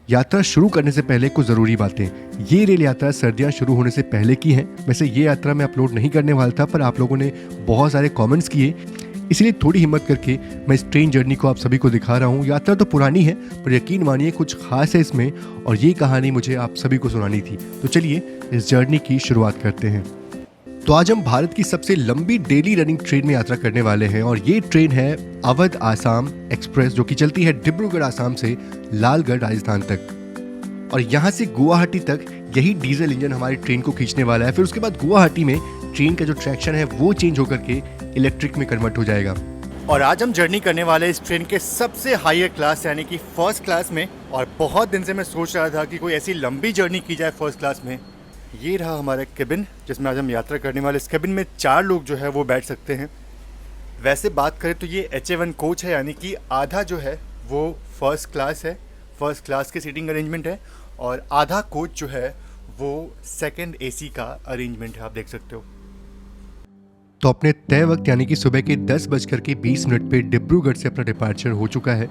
यात्रा शुरू करने से पहले कुछ ज़रूरी बातें। ये रेल यात्रा सर्दियाँ शुरू होने से पहले की है। वैसे ये यात्रा मैं अपलोड नहीं करने वाला था, पर आप लोगों ने बहुत सारे कमेंट्स किए, इसलिए थोड़ी हिम्मत करके मैं इस ट्रेन जर्नी को आप सभी को दिखा रहा हूँ। यात्रा तो पुरानी है, पर यकीन मानिए कुछ खास है इसमें, और ये कहानी मुझे आप सभी को सुनानी थी। तो चलिए इस जर्नी की शुरुआत करते हैं। तो आज हम भारत की सबसे लंबी डेली रनिंग ट्रेन में यात्रा करने वाले हैं, और ये ट्रेन है अवध आसाम एक्सप्रेस, जो कि चलती है डिब्रूगढ़ आसाम से लालगढ़ राजस्थान तक। और यहाँ से गुवाहाटी तक यही डीजल इंजन हमारी ट्रेन को खींचने वाला है। फिर उसके बाद गुवाहाटी में ट्रेन का जो ट्रैक्शन है वो चेंज होकर के इलेक्ट्रिक में कन्वर्ट हो जाएगा। और आज हम जर्नी करने वाले इस ट्रेन के सबसे हायर क्लास यानी कि फर्स्ट क्लास में। और बहुत दिन से मैं सोच रहा था कि कोई ऐसी लंबी जर्नी की जाए फर्स्ट क्लास में। ये रहा हमारा केबिन जिसमें आज हम यात्रा करने वाले। इस केबिन में 4 लोग जो है वो बैठ सकते हैं। वैसे बात करें तो ये HA1 कोच है, यानी कि आधा जो है वो फर्स्ट क्लास है, फर्स्ट क्लास की सीटिंग अरेंजमेंट है, और आधा कोच जो है वो सेकंड AC का अरेंजमेंट है, आप देख सकते हो। तो अपने तय वक्त यानी कि सुबह के 10:20 पे डिब्रूगढ़ से अपना डिपार्चर हो चुका है।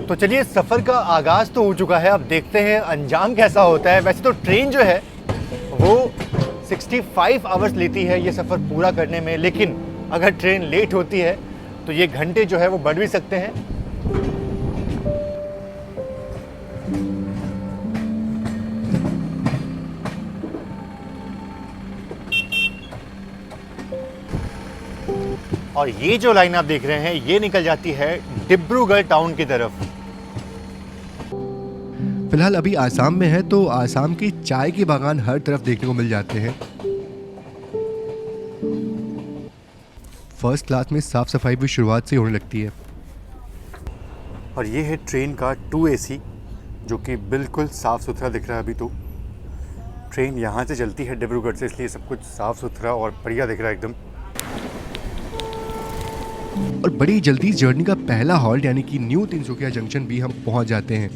तो चलिए सफ़र का आगाज़ तो हो चुका है, अब देखते हैं अंजाम कैसा होता है। वैसे तो ट्रेन जो है वो 65 आवर्स लेती है ये सफ़र पूरा करने में, लेकिन अगर ट्रेन लेट होती है तो ये घंटे जो है वो बढ़ भी सकते हैं। और ये जो लाइन आप देख रहे हैं ये निकल जाती है डिब्रूगढ़ टाउन की तरफ। फिलहाल अभी आसाम में है, तो आसाम की चाय के बागान हर तरफ देखने को मिल जाते हैं। फर्स्ट क्लास में साफ सफाई भी शुरुआत से होने लगती है। और ये है ट्रेन का 2AC जो कि बिल्कुल साफ़ सुथरा दिख रहा है। अभी तो ट्रेन यहाँ से चलती है डिब्रूगढ़ से, इसलिए सब कुछ साफ़ सुथरा और बढ़िया दिख रहा है एकदम। और बड़ी जल्दी इस जर्नी का पहला हॉल्ट यानी कि न्यू तिनसुकिया जंक्शन भी हम पहुंच जाते हैं।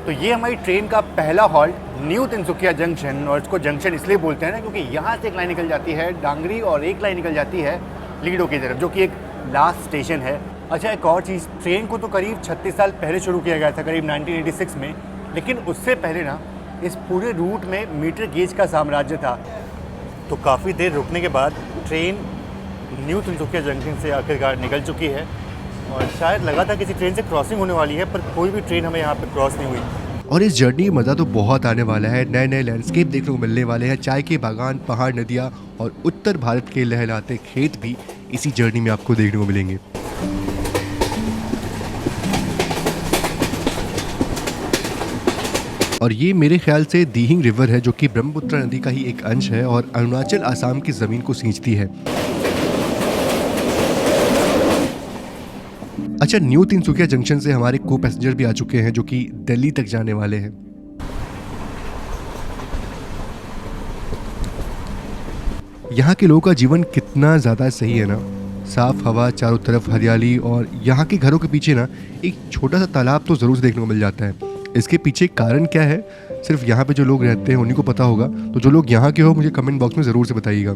तो ये हमारी ट्रेन का पहला हॉल्ट न्यू तिनसुकिया जंक्शन, और इसको जंक्शन इसलिए बोलते हैं ना क्योंकि यहाँ से एक लाइन निकल जाती है डांगरी और एक लाइन निकल जाती है लीडो की तरफ, जो कि एक लास्ट स्टेशन है। अच्छा, एक और चीज़, ट्रेन को तो करीब 36 साल पहले शुरू किया गया था, करीब 1986 में, लेकिन उससे पहले ना इस पूरे रूट में मीटर गेज का साम्राज्य था। तो काफ़ी देर रुकने के बाद ट्रेन न्यू तिनसुकिया जंक्शन से आखिरकार निकल चुकी है, और शायद लगा था किसी ट्रेन से क्रॉसिंग होने वाली है, पर कोई भी ट्रेन हमें यहाँ पे क्रॉस नहीं हुई। और इस जर्नी में मज़ा तो बहुत आने वाला है। नए नए लैंडस्केप देखने को मिलने वाले हैं। चाय के बागान, पहाड़, नदियाँ और उत्तर भारत के लहलाते खेत भी इसी जर्नी में आपको देखने को मिलेंगे। और ये मेरे ख्याल से दीहिंग रिवर है, जो कि ब्रह्मपुत्र नदी का ही एक अंश है और अरुणाचल आसाम की ज़मीन को सींचती है। अच्छा, न्यू तिनसुकिया जंक्शन से हमारे को पैसेंजर भी आ चुके हैं जो कि दिल्ली तक जाने वाले हैं। यहाँ के लोगों का जीवन कितना ज़्यादा सही है ना। साफ हवा, चारों तरफ हरियाली, और यहाँ के घरों के पीछे ना एक छोटा सा तालाब तो ज़रूर देखने को मिल जाता है। इसके पीछे कारण क्या है सिर्फ यहाँ पे जो लोग रहते हैं उन्हीं को पता होगा। तो जो लोग यहाँ के हो मुझे कमेंट बॉक्स में ज़रूर से बताइएगा।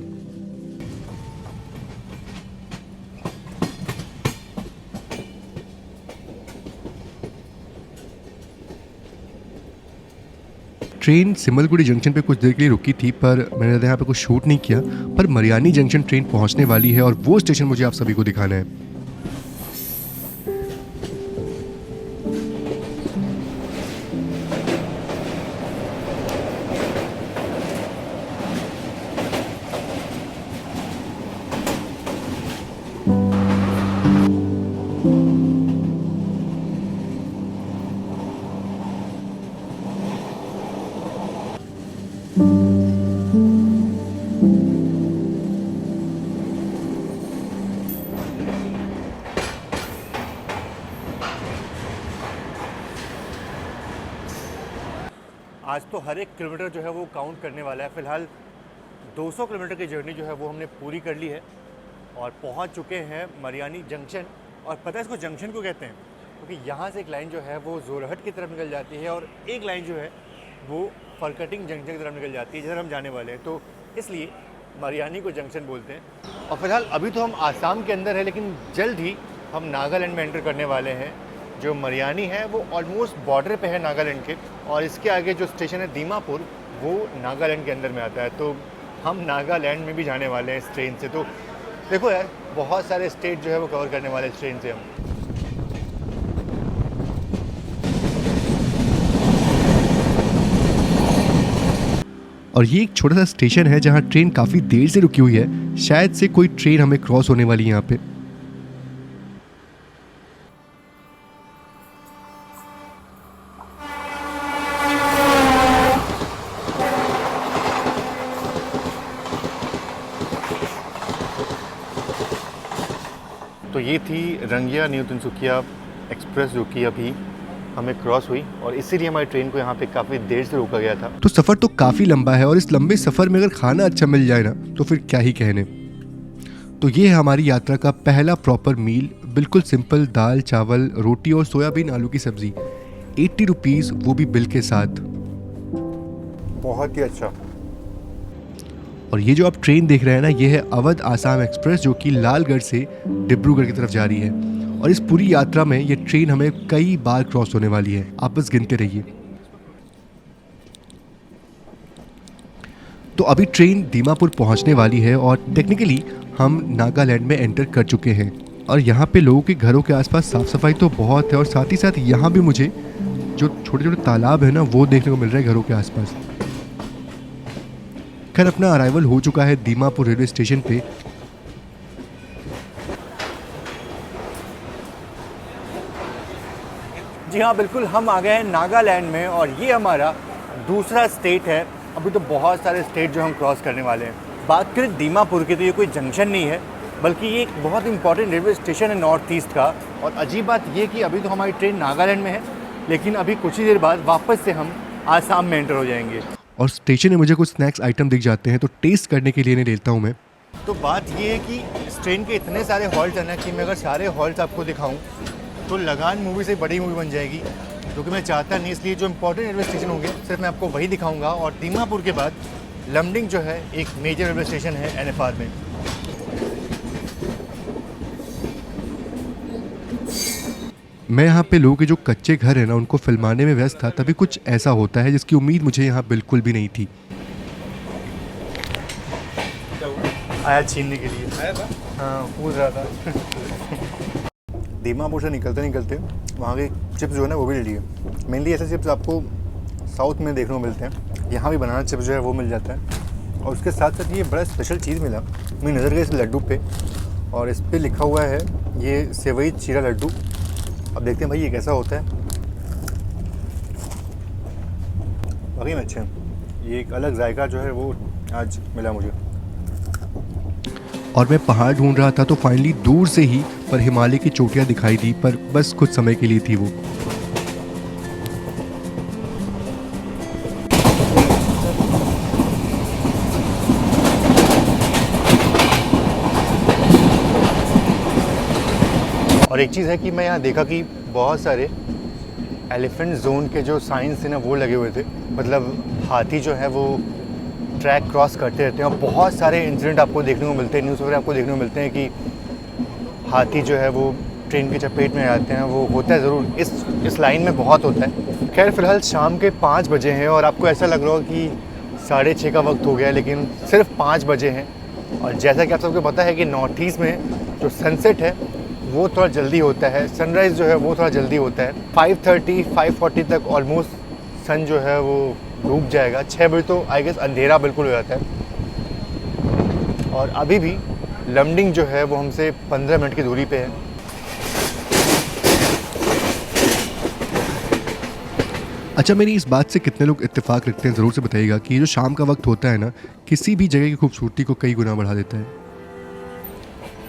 ट्रेन सिमलगुड़ी जंक्शन पे कुछ देर के लिए रुकी थी, पर मैंने यहाँ पे कुछ शूट नहीं किया। पर मरियानी जंक्शन ट्रेन पहुँचने वाली है और वो स्टेशन मुझे आप सभी को दिखाना है। आज तो हर एक किलोमीटर जो है वो काउंट करने वाला है। फ़िलहाल 200 किलोमीटर की जर्नी जो है वो हमने पूरी कर ली है और पहुंच चुके हैं मरियानी जंक्शन। और पता है इसको जंक्शन क्यों कहते हैं? क्योंकि यहाँ से एक लाइन जो है वो जोरहट की तरफ निकल जाती है और एक लाइन जो है वो फरकटिंग जंक्शन की तरफ निकल जाती है जिधर हम जाने वाले हैं, तो इसलिए मरियानी को जंक्शन बोलते हैं। और फिलहाल अभी तो हम आसाम के अंदर है, लेकिन जल्द ही हम नागालैंड में एंटर करने वाले हैं। जो मरियानी है वो ऑलमोस्ट बॉर्डर पे है नागालैंड के, और इसके आगे जो स्टेशन है दीमापुर वो नागालैंड के अंदर में आता है। तो हम नागालैंड में भी जाने वाले हैं इस ट्रेन से। तो देखो यार, बहुत सारे स्टेट जो है वो कवर करने वाले हैं इस ट्रेन से हम। और ये एक छोटा सा स्टेशन है जहाँ ट्रेन काफ़ी देर से रुकी हुई है। शायद से कोई ट्रेन हमें क्रॉस होने वाली है यहाँ पे। तो ये थी रंगिया न्यू तिनसुकिया एक्सप्रेस जो कि अभी हमें क्रॉस हुई, और इसीलिए हमारी ट्रेन को यहाँ पे काफ़ी देर से रोका गया था। तो सफ़र तो काफ़ी लंबा है और इस लंबे सफ़र में अगर खाना अच्छा मिल जाए ना तो फिर क्या ही कहने। तो ये है हमारी यात्रा का पहला प्रॉपर मील। बिल्कुल सिंपल दाल चावल रोटी और सोयाबीन आलू की सब्ज़ी, 80 रुपीज़, वो भी बिल के साथ। बहुत ही अच्छा। और ये जो आप ट्रेन देख रहे हैं ना, ये है अवध आसाम एक्सप्रेस जो कि लालगढ़ से डिब्रूगढ़ की तरफ जा रही है। और इस पूरी यात्रा में ये ट्रेन हमें कई बार क्रॉस होने वाली है, आप बस गिनते रहिए। तो अभी ट्रेन दीमापुर पहुंचने वाली है और टेक्निकली हम नागालैंड में एंटर कर चुके हैं। और यहाँ पे लोगों के घरों के आसपास साफ़ सफाई तो बहुत है, और साथ ही साथ यहाँ भी मुझे जो छोटे छोटे तालाब है ना वो देखने को मिल रहा है घरों के आसपास। खैर अपना अराइवल हो चुका है दीमापुर रेलवे स्टेशन पे। जी हाँ, बिल्कुल, हम आ गए हैं नागालैंड में, और ये हमारा दूसरा स्टेट है। अभी तो बहुत सारे स्टेट जो हम क्रॉस करने वाले हैं। बात करें दीमापुर की तो ये कोई जंक्शन नहीं है, बल्कि ये एक बहुत इंपॉर्टेंट रेलवे स्टेशन है नॉर्थ ईस्ट का। और अजीब बात ये कि अभी तो हमारी ट्रेन नागालैंड में है, लेकिन अभी कुछ ही देर बाद वापस से हम आसाम में एंटर हो जाएंगे। और स्टेशन में मुझे कुछ स्नैक्स आइटम दिख जाते हैं, तो टेस्ट करने के लिए इन्हें लेता हूँ मैं। तो बात ये है कि इस ट्रेन के इतने सारे हॉल्ट हैं ना कि मैं अगर सारे हॉल्ट आपको दिखाऊं तो लगान मूवी से बड़ी मूवी बन जाएगी, जो कि मैं चाहता नहीं। इसलिए जो इंपॉर्टेंट रेलवे स्टेशन होंगे सिर्फ मैं आपको वही दिखाऊंगा। और दीमापुर के बाद लमडिंग जो है एक मेजर रेलवे स्टेशन है एनएफआर में। मैं यहाँ पे लोगों के जो कच्चे घर है ना उनको फिल्माने में व्यस्त था, तभी कुछ ऐसा होता है जिसकी उम्मीद मुझे यहाँ बिल्कुल भी नहीं थी। आया छीनने के लिए, हाँ, कूद रहा था। दीमापुर से निकलते निकलते वहाँ के चिप्स जो है ना वो भी ले लिए। मेनली ऐसे चिप्स आपको साउथ में देखने को मिलते हैं, यहाँ भी बनाना चिप्स जो है वो मिल जाता है। और उसके साथ साथ ये बड़ा स्पेशल चीज़ मिला, मेरी नज़र गई इस लड्डू पे, और इस पर लिखा हुआ है ये सेवई चीरा लड्डू। अब देखते हैं भाई ये कैसा होता है। वाकई में अच्छे हैं, ये एक अलग जायका जो है वो आज मिला मुझे। और मैं पहाड़ ढूंढ रहा था तो फाइनली दूर से ही पर हिमालय की चोटियाँ दिखाई दी, पर बस कुछ समय के लिए थी वो। और एक चीज़ है कि मैं यहाँ देखा कि बहुत सारे एलिफेंट जोन के जो साइंस थे ना वो लगे हुए थे। मतलब हाथी जो है वो ट्रैक क्रॉस करते रहते हैं, और बहुत सारे इंसिडेंट आपको देखने को मिलते हैं, न्यूज़ वगैरह आपको देखने को मिलते हैं कि हाथी जो है वो ट्रेन की चपेट में आते हैं। वो होता है ज़रूर, इस लाइन में बहुत होता है। खैर फ़िलहाल शाम के 5 बजे हैं और आपको ऐसा लग रहा हो कि 6:30 का वक्त हो गया है, लेकिन सिर्फ 5 बजे हैं। और जैसा कि आप सबको पता है कि नॉर्थ ईस्ट में जो सनसेट है वो थोड़ा जल्दी होता है, सनराइज़ जो है वो थोड़ा जल्दी होता है। 5:30 5:40 तक ऑलमोस्ट सन जो है वो डूब जाएगा। 6 बजे तो आई गेस अंधेरा बिल्कुल हो जाता है। और अभी भी लमडिंग जो है वो हमसे 15 मिनट की दूरी पे है। अच्छा, मेरी इस बात से कितने लोग इत्तेफाक रखते हैं ज़रूर से बताइएगा कि ये जो शाम का वक्त होता है ना, किसी भी जगह की खूबसूरती को कई गुना बढ़ा देता है।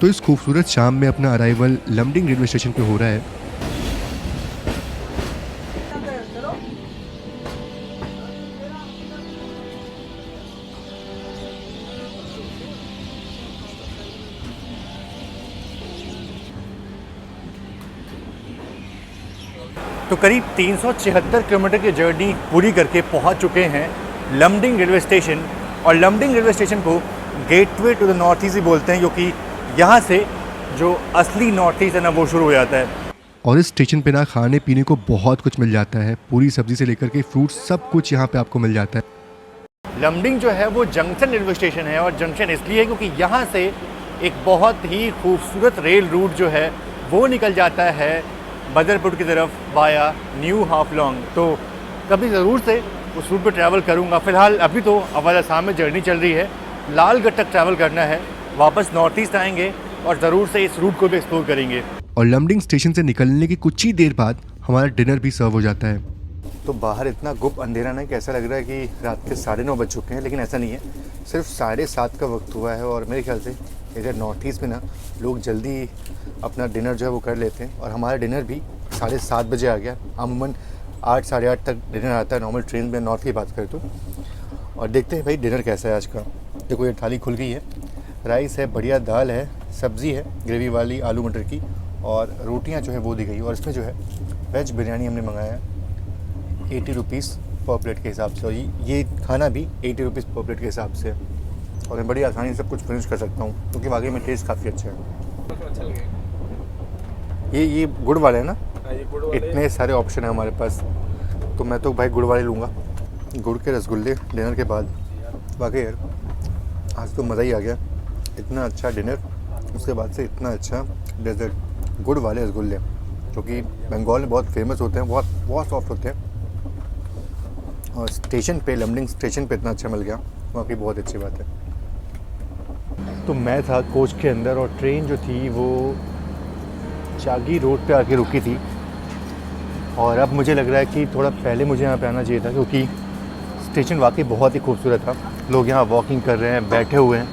तो इस खूबसूरत शाम में अपना अराइवल लमडिंग रेलवे स्टेशन पे हो रहा है। तो करीब 376 किलोमीटर की जर्नी पूरी करके पहुंच चुके हैं लमडिंग रेलवे स्टेशन। और लमडिंग रेलवे स्टेशन को gateway to the north east ही बोलते हैं, क्योंकि यहाँ से जो असली नॉर्थ ईस्ट है ना वो शुरू हो जाता है। और इस स्टेशन पे ना खाने पीने को बहुत कुछ मिल जाता है, पूरी सब्जी से लेकर के फ्रूट्स सब कुछ यहाँ पे आपको मिल जाता है। लमडिंग जो है वो जंक्शन रेलवे स्टेशन है, और जंक्शन इसलिए है क्योंकि यहाँ से एक बहुत ही खूबसूरत रेल रूट जो है वो निकल जाता है बदरपुर की तरफ वाया न्यू हाफलोंग। तो कभी ज़रूर से उस रूट पर ट्रैवल करूँगा। फ़िलहाल अभी तो अवध असम में जर्नी चल रही है, लालगढ़ तक ट्रैवल करना है, वापस नॉर्थ ईस्ट आएंगे और ज़रूर से इस रूट को भी एक्सप्लोर करेंगे। और लमडिंग स्टेशन से निकलने के कुछ ही देर बाद हमारा डिनर भी सर्व हो जाता है। तो बाहर इतना गुप अंधेरा ना कि ऐसा लग रहा है कि रात के 9:30 बज चुके हैं, लेकिन ऐसा नहीं है, सिर्फ 7:30 का वक्त हुआ है। और मेरे ख्याल से इधर नॉर्थ ईस्ट में ना लोग जल्दी अपना डिनर जो है वो कर लेते हैं, और हमारा डिनर भी 7:30 बजे आ गया। अमूमन 8 साढ़े 8 तक डिनर आता है नॉर्मल ट्रेन में, नॉर्थ की बात करें तो। और देखते हैं भाई डिनर कैसा है आज का। देखो ये थाली खुल गई है, राइस है, बढ़िया दाल है, सब्ज़ी है ग्रेवी वाली आलू मटर की, और रोटियां जो है वो दी गई। और इसमें जो है वेज बिरयानी हमने मंगाया है 80 रुपीज़ पर प्लेट के हिसाब से, और ये खाना भी 80 रुपीज़ पर प्लेट के हिसाब से। और मैं बड़ी आसानी से सब कुछ फिनिश कर सकता हूँ, क्योंकि वाकई में टेस्ट काफ़ी अच्छा है। ये गुड़ वाले हैं ना, इतने सारे ऑप्शन है हमारे पास, तो मैं तो भाई गुड़ वाले लूँगा। गुड़ के रसगुल्ले डिनर के बाद, वाकई यार आज तो मज़ा ही आ गया। इतना अच्छा डिनर, उसके बाद से इतना अच्छा डेजर्ट, गुड़ वाले रसगुल्ले जो कि बंगाल में बहुत फेमस होते हैं, बहुत बहुत सॉफ्ट होते हैं। और स्टेशन पे, लमडिंग स्टेशन पे इतना अच्छा मिल गया, वाकई बहुत अच्छी बात है। तो मैं था कोच के अंदर, और ट्रेन जो थी वो चागी रोड पे आके रुकी थी। और अब मुझे लग रहा है कि थोड़ा पहले मुझे यहाँ पे आना चाहिए था, क्योंकि स्टेशन वाकई बहुत ही खूबसूरत था। लोग यहाँ वॉकिंग कर रहे हैं, बैठे हुए हैं।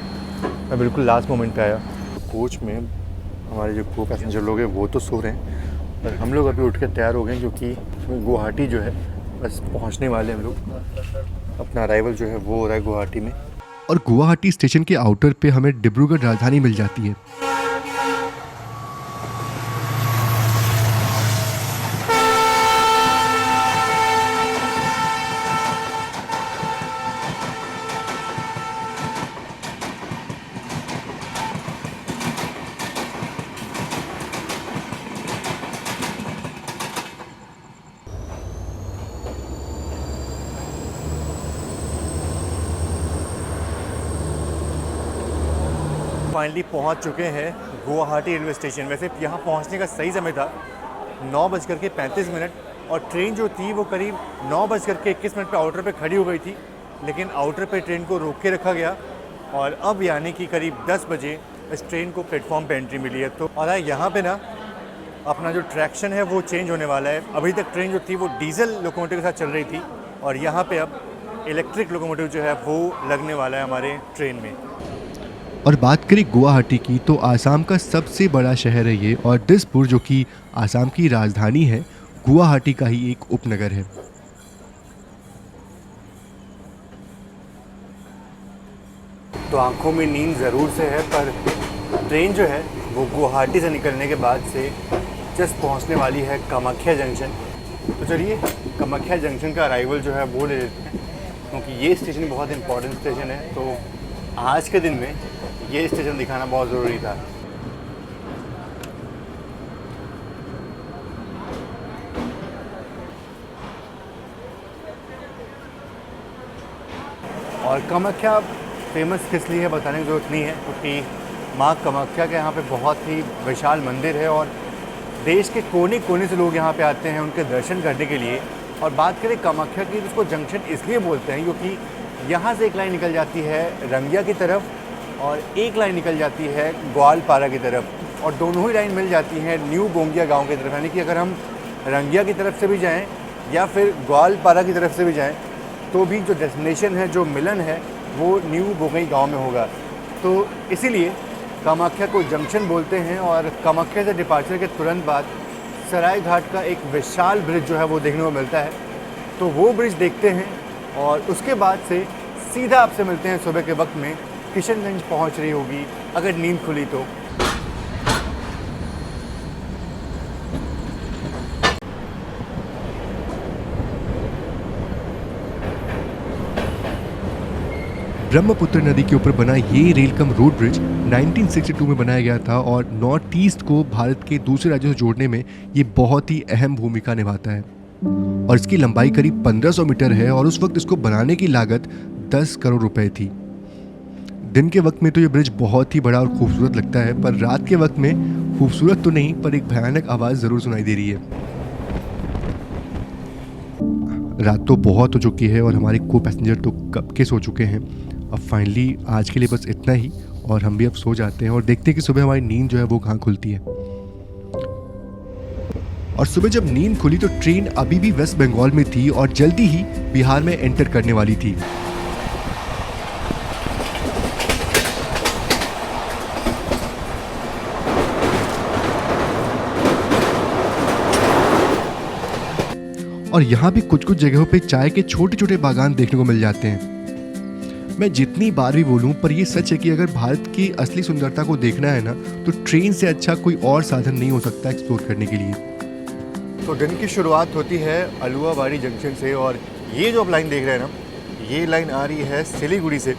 मैं बिल्कुल लास्ट मोमेंट पे आया। कोच में हमारे जो को पैसेंजर लोग हैं वो तो सो रहे हैं, पर हम लोग अभी उठ के तैयार हो गए, क्योंकि गुवाहाटी जो है बस पहुँचने वाले हम लोग। अपना अराइवल जो है वो हो रहा है गुवाहाटी में। और गुवाहाटी स्टेशन के आउटर पे हमें डिब्रूगढ़ राजधानी मिल जाती है। फाइनली पहुंच चुके हैं गुवाहाटी रेलवे स्टेशन। वैसे यहाँ पहुंचने का सही समय था 9:35, और ट्रेन जो थी वो करीब 9:21 पे आउटर पे खड़ी हो गई थी, लेकिन आउटर पे ट्रेन को रोक के रखा गया। और अब यानी कि करीब 10 बजे इस ट्रेन को प्लेटफॉर्म पे एंट्री मिली है। तो और यहाँ पे ना अपना जो ट्रैक्शन है वो चेंज होने वाला है। अभी तक ट्रेन जो थी वो डीजल लोकोमोटिव के साथ चल रही थी, और यहाँ पे अब इलेक्ट्रिक लोकोमोटिव जो है वो लगने वाला है हमारे ट्रेन में। और बात करें गुवाहाटी की, तो आसाम का सबसे बड़ा शहर है ये, और दिसपुर जो कि आसाम की राजधानी है, गुवाहाटी का ही एक उपनगर है। तो आंखों में नींद ज़रूर से है, पर ट्रेन जो है वो गुवाहाटी से निकलने के बाद से जस्ट पहुंचने वाली है कामाख्या जंक्शन। तो चलिए कामाख्या जंक्शन का अराइवल जो है वो ले लेते हैं, क्योंकि ये स्टेशन बहुत इंपॉर्टेंट स्टेशन है। तो आज के दिन में ये स्टेशन दिखाना बहुत ज़रूरी था। और कामाख्या फेमस किस लिए है बताने की ज़रूरत नहीं है, क्योंकि माँ कामाख्या के यहाँ पे बहुत ही विशाल मंदिर है, और देश के कोने कोने से लोग यहाँ पे आते हैं उनके दर्शन करने के लिए। और बात करें कामाख्या की, इसको जंक्शन इसलिए बोलते हैं क्योंकि यहाँ से एक लाइन निकल जाती है रंगिया की तरफ, और एक लाइन निकल जाती है ग्वालपारा की तरफ, और दोनों ही लाइन मिल जाती हैं न्यू बोंगिया गांव की तरफ। यानी कि अगर हम रंगिया की तरफ से भी जाएं या फिर ग्वालपारा की तरफ से भी जाएं, तो भी जो डेस्टिनेशन है, जो मिलन है, वो न्यू बोंगई गांव में होगा। तो इसीलिए कामाख्या को जंक्शन बोलते हैं। और कामाख्या से डिपार्चर के तुरंत बाद सराय घाट का एक विशाल ब्रिज जो है वो देखने को मिलता है। तो वो ब्रिज देखते हैं, और उसके बाद से सीधा आपसे मिलते हैं सुबह के वक्त में। किशनगंज पहुंच रही होगी अगर नींद खुली तो। ब्रह्मपुत्र नदी के ऊपर बना ये रेल कम रोड ब्रिज 1962 में बनाया गया था और नॉर्थ ईस्ट को भारत के दूसरे राज्यों से जोड़ने में ये बहुत ही अहम भूमिका निभाता है और इसकी लंबाई करीब 1500 मीटर है और उस वक्त इसको बनाने की लागत 10 करोड़ रुपए थी। दिन के वक्त में तो ये ब्रिज बहुत ही बड़ा और खूबसूरत लगता है, पर रात के वक्त में खूबसूरत तो नहीं पर एक भयानक आवाज़ ज़रूर सुनाई दे रही है। रात तो बहुत हो चुकी है और हमारे को पैसेंजर तो कब के सो चुके हैं। अब फाइनली आज के लिए बस इतना ही और हम भी अब सो जाते हैं और देखते हैं कि सुबह हमारी नींद जो है वो कहाँ खुलती है। और सुबह जब नींद खुली तो ट्रेन अभी भी वेस्ट बंगाल में थी और जल्दी ही बिहार में एंटर करने वाली थी। और यहाँ भी कुछ कुछ जगहों पे चाय के छोटे छोटे बागान देखने को मिल जाते हैं। मैं जितनी बार भी बोलूं पर ये सच है कि अगर भारत की असली सुंदरता को देखना है ना तो ट्रेन से अच्छा कोई और साधन नहीं हो सकता एक्सप्लोर करने के लिए। तो दिन की शुरुआत होती है अलुआबाड़ी जंक्शन से और ये जो आप लाइन देख रहे हैं ना, ये लाइन आ रही है सिलीगुड़ी से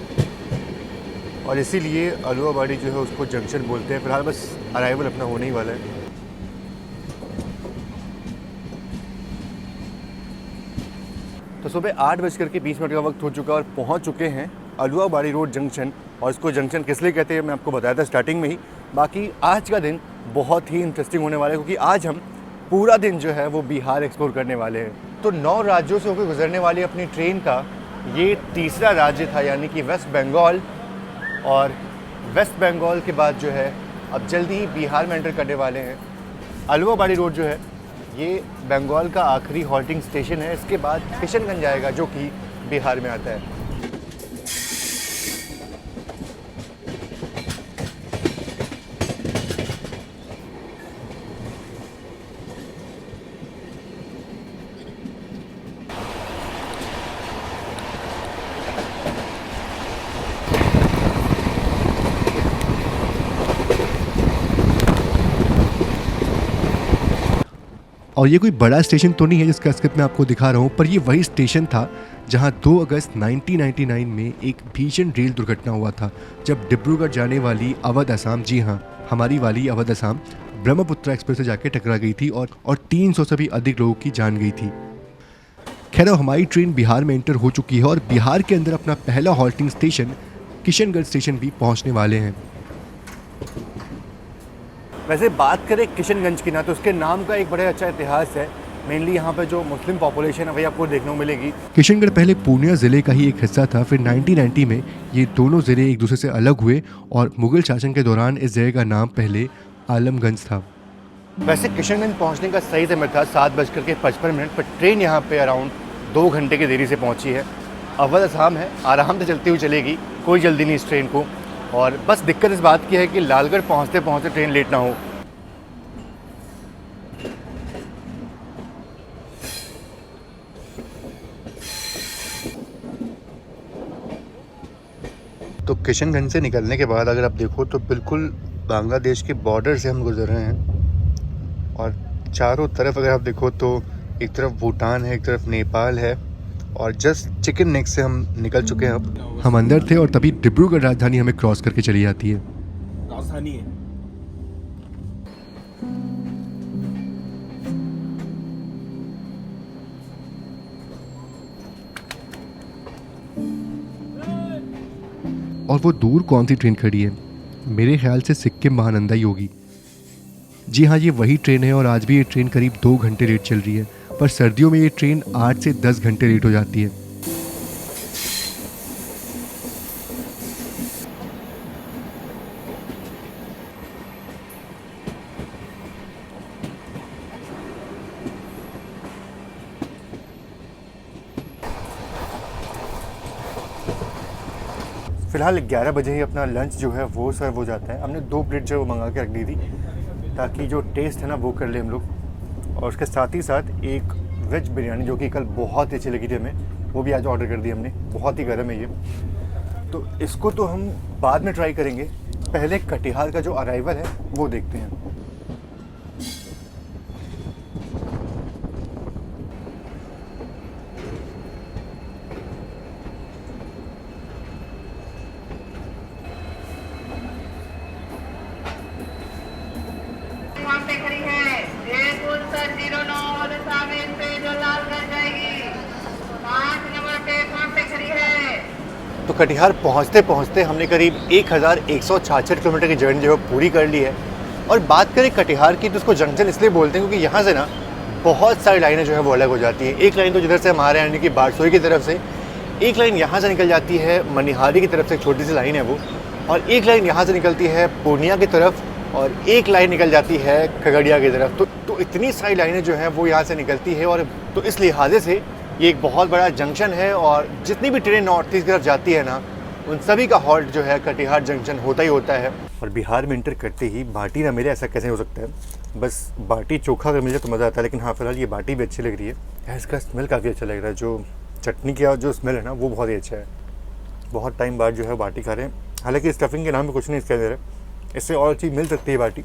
और इसीलिए अलुआबाड़ी जो है उसको जंक्शन बोलते हैं। फिलहाल बस अराइवल अपना होने ही वाला है। तो सुबह 8:20 का वक्त हो चुका है और पहुंच चुके हैं अलुआबाड़ी रोड जंक्शन। और इसको जंक्शन किस लिए कहते हैं मैं आपको बताया था स्टार्टिंग में ही। बाकी आज का दिन बहुत ही इंटरेस्टिंग होने वाला है क्योंकि आज हम पूरा दिन जो है वो बिहार एक्सप्लोर करने वाले हैं। तो 9 राज्यों से होकर गुजरने वाली अपनी ट्रेन का ये तीसरा राज्य था, यानी कि वेस्ट बंगाल। और वेस्ट बंगाल के बाद जो है अब जल्दी ही बिहार में एंटर करने वाले हैं। अलुआबाड़ी रोड जो है ये बंगाल का आखिरी हॉल्टिंग स्टेशन है। इसके बाद किशनगंज आएगा जो कि बिहार में आता है। और ये कोई बड़ा स्टेशन तो नहीं है जिसका स्क्रिप्ट मैं आपको दिखा रहा हूँ, पर ये वही स्टेशन था जहाँ 2 अगस्त 1999 में एक भीषण रेल दुर्घटना हुआ था जब डिब्रूगढ़ जाने वाली अवध असम, जी हाँ हमारी वाली अवध असम, ब्रह्मपुत्र एक्सप्रेस से जाके टकरा गई थी और 300 से भी अधिक लोगों की जान गई थी। खैर हमारी ट्रेन बिहार में एंटर हो चुकी है और बिहार के अंदर अपना पहला हॉल्टिंग स्टेशन किशनगंज स्टेशन भी पहुँचने वाले हैं। वैसे बात करें किशनगंज की ना तो उसके नाम का एक बड़ा अच्छा इतिहास है। मेनली यहाँ पे जो मुस्लिम पॉपुलेशन है वही आपको देखने को मिलेगी। किशनगढ़ पहले पूर्णिया ज़िले का ही एक हिस्सा था। फिर 1990 में ये दोनों ज़िले एक दूसरे से अलग हुए और मुग़ल शासन के दौरान इस जगह का नाम पहले आलमगंज था। वैसे किशनगंज पहुँचने का सही समय था 7:55, पर ट्रेन यहाँ पे अराउंड 2 घंटे की देरी से पहुँची है। अवध असम है, आराम से चलती हुई चलेगी, कोई जल्दी नहीं इस ट्रेन को। और बस दिक्कत इस बात की है कि लालगढ़ पहुँचते पहुँचते ट्रेन लेट ना हो। तो किशनगंज से निकलने के बाद अगर आप देखो तो बिल्कुल बांग्लादेश के बॉर्डर से हम गुजर रहे हैं और चारों तरफ अगर आप देखो तो एक तरफ भूटान है, एक तरफ नेपाल है और जस्ट चिकन नेक से हम निकल चुके हैं। अब हम अंदर थे और तभी डिब्रूगढ़ राजधानी हमें क्रॉस करके चली जाती है। राजधानी है। और वो दूर कौन सी ट्रेन खड़ी है? मेरे ख्याल से सिक्किम महानंदा ही होगी। जी हाँ, ये वही ट्रेन है और आज भी ये ट्रेन करीब 2 घंटे लेट चल रही है, पर सर्दियों में ये ट्रेन 8 से 10 घंटे लेट हो जाती है। फ़िलहाल 11 बजे ही अपना लंच जो है वो सर्व हो जाता है। हमने 2 प्लेट जो है वो मंगा के रख दी थी ताकि जो टेस्ट है ना वो कर ले हम लोग। और उसके साथ ही साथ एक वेज बिरयानी जो कि कल बहुत ही अच्छी लगी थी हमें, वो भी आज ऑर्डर कर दी हमने। बहुत ही गर्म है ये, तो इसको तो हम बाद में ट्राई करेंगे। पहले कटिहार का जो अराइवल है वो देखते हैं। तो कटिहार पहुंचते पहुंचते हमने करीब 1166 किलोमीटर की जर्नी जो है पूरी कर ली है। और बात करें कटिहार की तो उसको जंक्शन इसलिए बोलते हैं क्योंकि यहाँ से ना बहुत सारी लाइनें जो है वो अलग हो जाती हैं। एक लाइन तो जिधर से हमारे यानी कि बारसोई की तरफ से, एक लाइन यहाँ से निकल जाती है मनिहारी की तरफ से, एक छोटी सी लाइन है वो, और एक लाइन यहाँ से निकलती है पूर्णिया की तरफ, और एक लाइन निकल जाती है खगड़िया की तरफ। तो इतनी सारी लाइनें जो हैं वो यहाँ से निकलती है, और तो इस लिहाजे से ये एक बहुत बड़ा जंक्शन है। और जितनी भी ट्रेन नॉर्थ ईस्ट की तरफ जाती है ना, उन सभी का हॉल्ट जो है कटिहार जंक्शन होता ही होता है। और बिहार में इंटर करते ही बाटी ना मिले ऐसा कैसे हो सकता है। बस बाटी चोखा अगर मिले तो मज़ा आता है, लेकिन हाँ फिलहाल ये बाटी भी अच्छी लग रही है। इसका स्मेल काफ़ी अच्छा लग रहा है, जो चटनी का जो स्मेल है ना वो बहुत ही अच्छा है। बहुत टाइम बाद जो है बाटी खा रहे हैं। हालांकि स्टफिंग के नाम में कुछ नहीं इसके अंदर है, इससे और चीज़ मिल सकती है बाटी,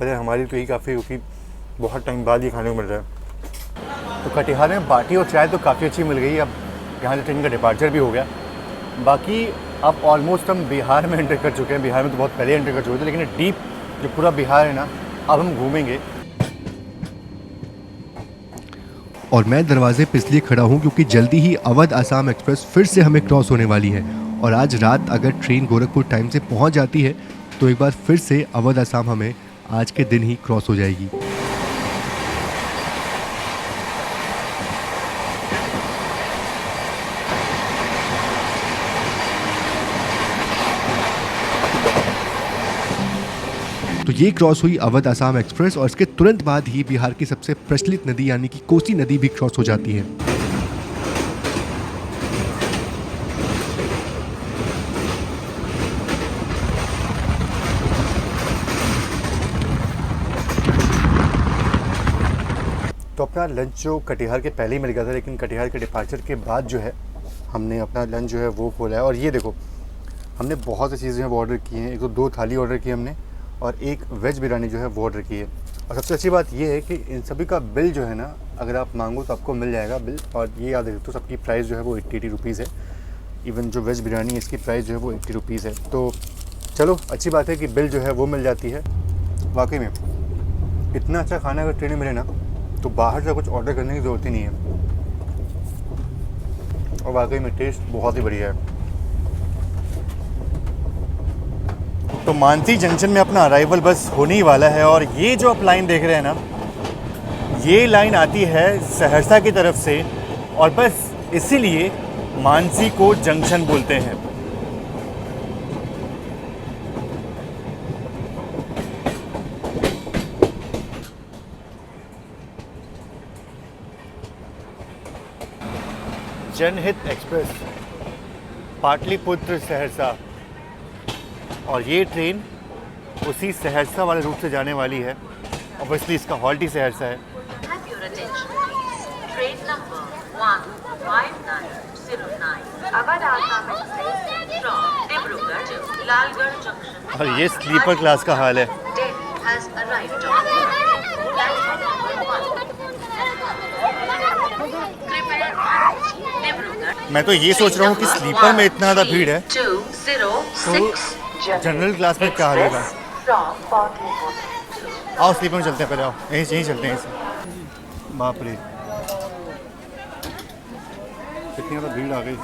पर हमारी तो यही काफ़ी, क्योंकि बहुत टाइम बाद ये खाने को मिल रहा है। तो कटिहार में बाटी और चाय तो काफ़ी अच्छी मिल गई। अब यहाँ से ट्रेन का डिपार्चर भी हो गया। बाकी अब ऑलमोस्ट हम बिहार में एंटर कर चुके हैं। बिहार में तो बहुत पहले एंटर कर चुके थे, लेकिन डीप जो पूरा बिहार है ना, अब हम घूमेंगे। और मैं दरवाजे पे इसलिए खड़ा हूँ क्योंकि जल्दी ही अवध आसाम एक्सप्रेस फिर से हमें क्रॉस होने वाली है। और आज रात अगर ट्रेन गोरखपुर टाइम से पहुँच जाती है तो एक बार फिर से अवध आसाम हमें आज के दिन ही क्रॉस हो जाएगी। तो ये क्रॉस हुई अवध आसाम एक्सप्रेस, और इसके तुरंत बाद ही बिहार की सबसे प्रचलित नदी यानी कि कोसी नदी भी क्रॉस हो जाती है। तो अपना लंच जो कटिहार के पहले ही मिल गया था, लेकिन कटिहार के डिपार्चर के बाद जो है हमने अपना लंच जो है वो खोला है। और ये देखो, हमने बहुत सी चीज़ें वो ऑर्डर की हैं। एक तो 2 थाली ऑर्डर की हमने, और एक वेज बिरयानी जो है वो ऑर्डर की है। और सबसे अच्छी बात ये है कि इन सभी का बिल जो है ना, अगर आप मांगो तो आपको मिल जाएगा बिल। और ये याद रखो तो सबकी प्राइस जो है वो 80 रुपीज़ है। इवन जो वेज बिरयानी है इसकी प्राइस जो है वो 80 रुपीज़ है। तो चलो अच्छी बात है कि बिल जो है वो मिल जाती है। वाकई में इतना अच्छा खाना अगर ट्रेन में मिले ना तो बाहर से कुछ ऑर्डर करने की ज़रूरत ही नहीं है। और वाकई में टेस्ट बहुत ही बढ़िया है। तो मानसी जंक्शन में अपना अराइवल बस होने ही वाला है। और ये जो आप लाइन देख रहे हैं ना, ये लाइन आती है सहरसा की तरफ से, और बस इसीलिए मानसी को जंक्शन बोलते हैं। जनहित एक्सप्रेस पाटलिपुत्र सहरसा, और ये ट्रेन उसी सहरसा वाले रूट से जाने वाली है। ऑब्वियसली इसका हॉल्ट ही सहरसा है। Train number 15909 Awadh Assam express from Dibrugarh to Lalgarh junction. और ये स्लीपर क्लास का हाल है। Delhi has arrived on platform number 1। कृपया डिब्रूगढ़। मैं तो ये सोच रहा हूँ कि स्लीपर में इतना ज़्यादा भीड़ है 206 जनरल क्लास में क्या हाल होगा। from Patliputra। आओ स्लीपर में चलते हैं, पहले आओ यहीं चलते हैं इसे। बाप रे कितनी ज़्यादा भीड़ आ गई।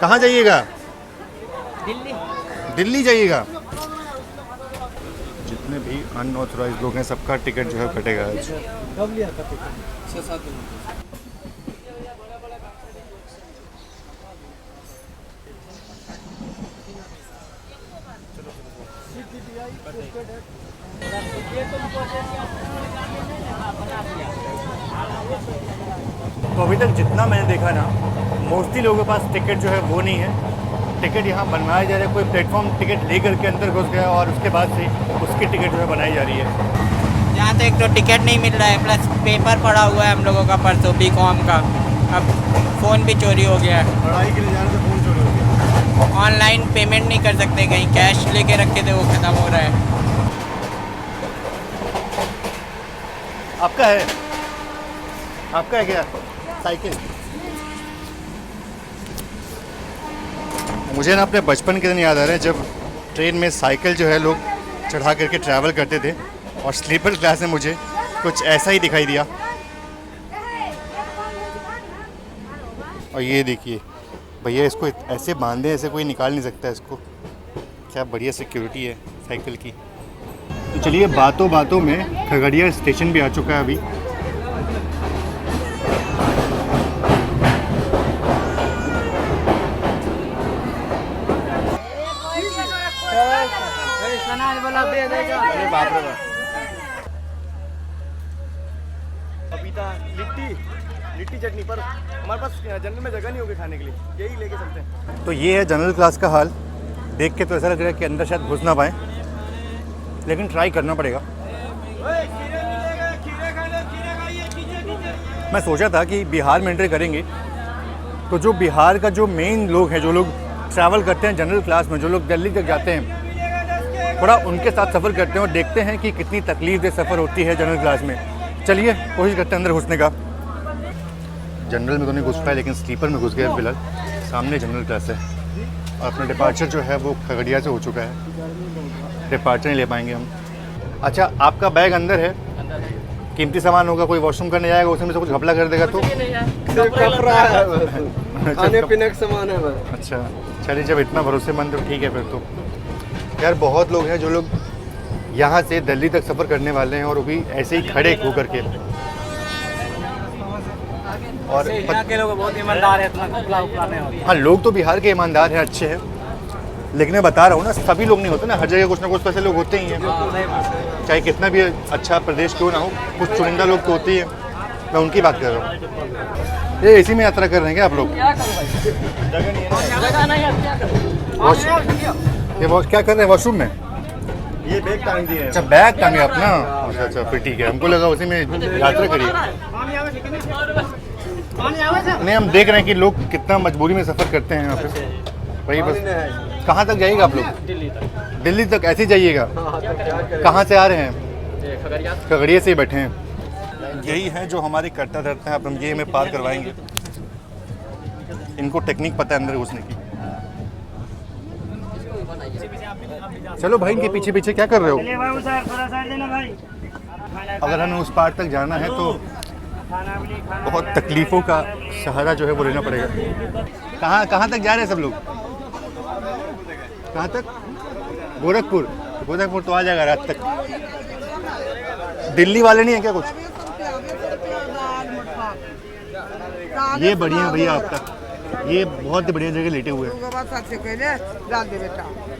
कहाँ जाइएगा? दिल्ली जाइएगा। जितने भी अनऑथराइज्ड लोग हैं सबका टिकट जो है कटेगा आज। तो अभी तक जितना मैंने देखा ना, मोस्टली लोगों के पास टिकट जो है वो नहीं है। टिकट यहाँ बनवाया जा रहा है, कोई प्लेटफॉर्म टिकट लेकर के अंदर घुस गया और उसके बाद से उसकी टिकट जो है बनाई जा रही है। यहाँ तो एक तो टिकट नहीं मिल रहा है, प्लस पेपर पड़ा हुआ है हम लोगों का परसों बीकॉम का। अब फ़ोन भी चोरी हो गया है। पढ़ाई के लिए जाने से फ़ोन चोरी हो गया। ऑनलाइन पेमेंट नहीं कर सकते, कहीं कैश लेके रखे थे वो ख़त्म हो रहा है। आपका है? आपका है क्या साइकिल? मुझे ना अपने बचपन के दिन याद आ रहे हैं जब ट्रेन में साइकिल जो है लोग चढ़ा करके ट्रैवल करते थे, और स्लीपर क्लास में मुझे कुछ ऐसा ही दिखाई दिया। और ये देखिए भैया इसको ऐसे बांधे, ऐसे कोई निकाल नहीं सकता इसको। क्या बढ़िया सिक्योरिटी है साइकिल की। तो चलिए बातों बातों में खगड़िया स्टेशन भी आ चुका है अभी। अरे बाप रे बाप। पपीता, लिट्टी चटनी, पर हमारे पास जनरल में जगह नहीं होगी खाने के लिए, यही लेके चलते हैं। तो ये है जनरल क्लास का हाल। देख के तो ऐसा लग रहा है कि अंदर शायद घुस ना पाए, लेकिन ट्राई करना पड़ेगा। मैं सोचा था कि बिहार में एंट्री करेंगे तो जो बिहार का जो मेन लोग हैं, जो लोग ट्रैवल करते हैं जनरल क्लास में, जो लोग दिल्ली तक जाते हैं, थोड़ा उनके साथ सफ़र करते हैं और देखते हैं कि कितनी तकलीफ़देह सफ़र होती है जनरल क्लास में। चलिए कोशिश करते हैं अंदर घुसने का। जनरल में तो नहीं घुस पाए, लेकिन स्लीपर में घुस गए फिलहाल। सामने जनरल क्लास है और अपना डिपार्चर जो है वो खगड़िया से हो चुका है। डिपार्चर नहीं ले पाएंगे हम। अच्छा, आपका बैग अंदर है, कीमती सामान होगा, कोई वॉशरूम करने जाएगा उसमें से कुछ घपला कर देगा तो खाने पीने का सामान है बस। अच्छा चलिए, जब इतना भरोसेमंद तो ठीक है फिर तो। यार बहुत लोग हैं जो लोग यहाँ से दिल्ली तक सफ़र करने वाले हैं और वो भी ऐसे ही खड़े होकर के। और यहाँ के लोग बहुत ईमानदार है, इतना घपला उपला नहीं होता। हाँ, लोग तो बिहार के ईमानदार हैं, अच्छे हैं, लेकिन मैं बता रहा हूँ ना, सभी लोग नहीं होते ना, हर जगह कुछ ना कुछ तो ऐसे लोग होते ही हैं। चाहे कितना भी अच्छा प्रदेश क्यों ना हो, कुछ चुनिंदा लोग तो होते ही हैं। मैं उनकी बात कर रहा हूँ। ये इसी में यात्रा कर रहे हैं क्या आप लोग? ये क्या कर रहे हैं वॉशरूम में? ये बैग टांग दिए। अच्छा बैग टांगे अपना। अच्छा फिर ठीक है, हमको लगा उसी में यात्रा करिए। नहीं, हम देख रहे हैं कि लोग कितना मजबूरी में सफ़र करते हैं यहाँ पे। वही बस। कहाँ तक जाइएगा आप लोग? दिल्ली तक ऐसे ही जाइएगा? कहाँ से आ रहे हैं? खगड़िया से ही बैठे हैं। यही है जो हमारे करता धरता है। अब हम ये हमें पार करवाएंगे। इनको टेक्निक पता है अंदर घुसने की। चलो भाई, इनके पीछे पीछे क्या कर रहे हो? अगर हमें उस पार तक जाना है तो बहुत तकलीफ़ों का सहारा जो है वो लेना पड़ेगा। कहाँ तक जा रहे हैं सब लोग? कहाँ तक? गोरखपुर। गोरखपुर तो आ जाएगा रात तक। दिल्ली वाले नहीं है क्या कुछ? ये बढ़िया भैया आपका, ये बहुत बढ़िया जगह लेटे हुए हैं।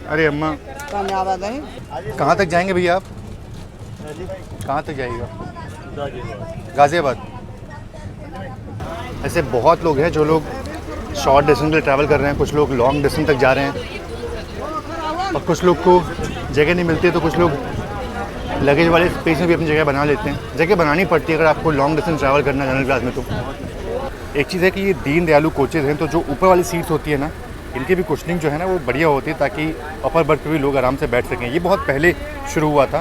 अरे अम्मा, कहाँ तक जाएंगे भैया आप? कहाँ तक जाइएगा? गाज़ियाबाद। ऐसे बहुत लोग हैं जो लोग शॉर्ट डिस्टेंस पे ट्रैवल कर रहे हैं, कुछ लोग लॉन्ग डिस्टेंस तक जा रहे हैं और कुछ लोग को जगह नहीं मिलती है तो कुछ लोग लगेज वाले स्पेस में भी अपनी जगह बना लेते हैं। जगह बनानी पड़ती है अगर आपको लॉन्ग डिस्टेंस ट्रैवल करना है जनरल क्लास में। तो एक चीज़ है कि ये दीन दयालु कोचेज़ हैं, तो जो ऊपर वाली सीट्स होती है ना, इनकी भी कुशनिंग जो है ना वो बढ़िया होती है ताकि अपर बर्थ पे भी लोग आराम से बैठ सकें। ये बहुत पहले शुरू हुआ था,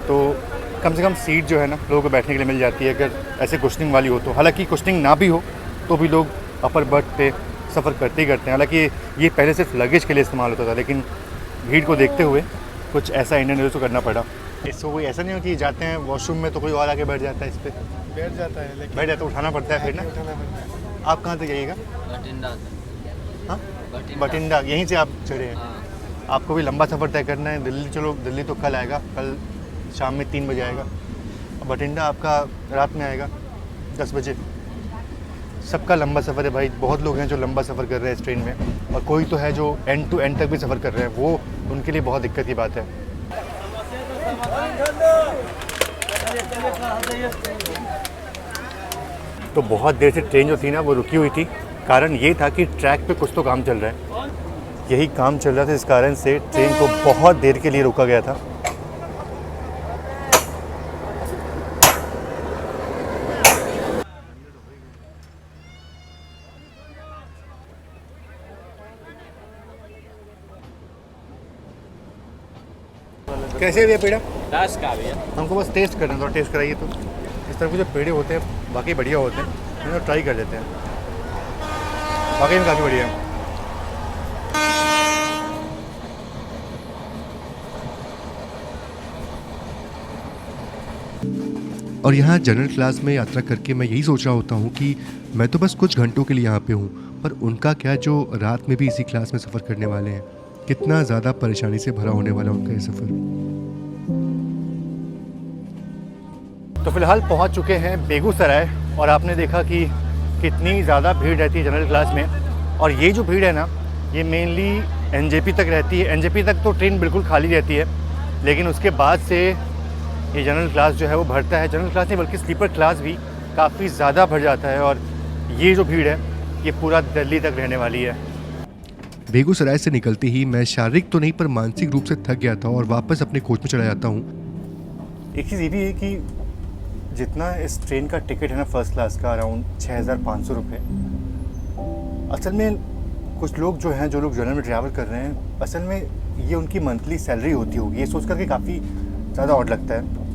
तो कम से कम सीट जो है ना लोगों को बैठने के लिए मिल जाती है अगर ऐसे कुशनिंग वाली हो तो। हालांकि कुशनिंग ना भी हो तो भी लोग अपर बर्थ पे सफ़र करते ही करते हैं। हालांकि ये पहले सिर्फ लगेज के लिए इस्तेमाल होता था, लेकिन भीड़ को देखते हुए कुछ ऐसा इंडियन रेलवे को करना पड़ा। इसको कोई ऐसा नहीं हो कि जाते हैं वॉशरूम में तो कोई और आके बैठ जाता है, इस पर बैठ जाता है, लेकिन बैठ जाता है, उठाना पड़ता है फिर ना। आप कहाँ तक जाइएगा? हाँ, बठिंडा। यहीं से आप चढ़े हैं? आपको भी लंबा सफ़र तय करना है। दिल्ली चलो, दिल्ली तो कल आएगा, कल शाम में 3 बजे आएगा। बठिंडा आपका रात में आएगा 10 बजे। सबका लंबा सफ़र है भाई। बहुत लोग हैं जो लंबा सफ़र कर रहे हैं इस ट्रेन में, और कोई तो है जो एंड टू एंड तक भी सफ़र कर रहे हैं। वो उनके लिए बहुत दिक्कत की बात है। तो बहुत देर से ट्रेन जो थी ना वो रुकी हुई थी। कारण ये था कि ट्रैक पे कुछ तो काम चल रहा है। यही काम चल रहा था, इस कारण से ट्रेन को बहुत देर के लिए रोका गया था। कैसे भैया पेड़ा? 10 का भैया। हमको बस टेस्ट करना था, टेस्ट कराइए। तो इस तरह के जो पेड़े होते हैं वाकई बढ़िया होते हैं, हम ट्राई कर लेते हैं। वाकई में काफ़ी बढ़िया है। और यहाँ जनरल क्लास में यात्रा करके मैं यही सोच रहा होता हूँ कि मैं तो बस कुछ घंटों के लिए यहाँ पे हूँ, पर उनका क्या जो रात में भी इसी क्लास में सफ़र करने वाले हैं, कितना ज़्यादा परेशानी से भरा होने वाला उनका ये सफ़र। तो फिलहाल पहुंच चुके हैं बेगूसराय और आपने देखा कि कितनी ज़्यादा भीड़ रहती है जनरल क्लास में। और ये जो भीड़ है ना, ये मेनली एनजेपी तक रहती है। एनजेपी तक तो ट्रेन बिल्कुल खाली रहती है, लेकिन उसके बाद से ये जनरल क्लास जो है वो भरता है। जनरल क्लास नहीं बल्कि स्लीपर क्लास भी काफ़ी ज़्यादा भर जाता है। और ये जो भीड़ है ये पूरा दिल्ली तक रहने वाली है। बेगूसराय से निकलते ही मैं शारीरिक तो नहीं पर मानसिक रूप से थक गया था और वापस अपने कोच में चला जाता हूँ। एक चीज़ ये भी है कि जितना इस ट्रेन का टिकट है ना फर्स्ट क्लास का, अराउंड 6,500 रुपये, असल में कुछ लोग जो हैं, जो लोग जनरल में ट्रैवल कर रहे हैं, असल में ये उनकी मंथली सैलरी होती होगी। ये सोच कर के काफ़ी ज़्यादा ऑड लगता है।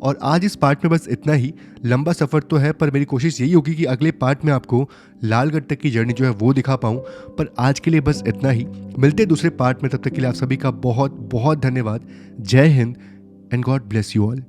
और आज इस पार्ट में बस इतना ही। लंबा सफ़र तो है, पर मेरी कोशिश यही होगी कि अगले पार्ट में आपको लालगढ़ तक की जर्नी जो है वो दिखा पाऊँ। पर आज के लिए बस इतना ही। मिलते हैं दूसरे पार्ट में, तब तक के लिए आप सभी का बहुत बहुत धन्यवाद। जय Hind and God bless you all.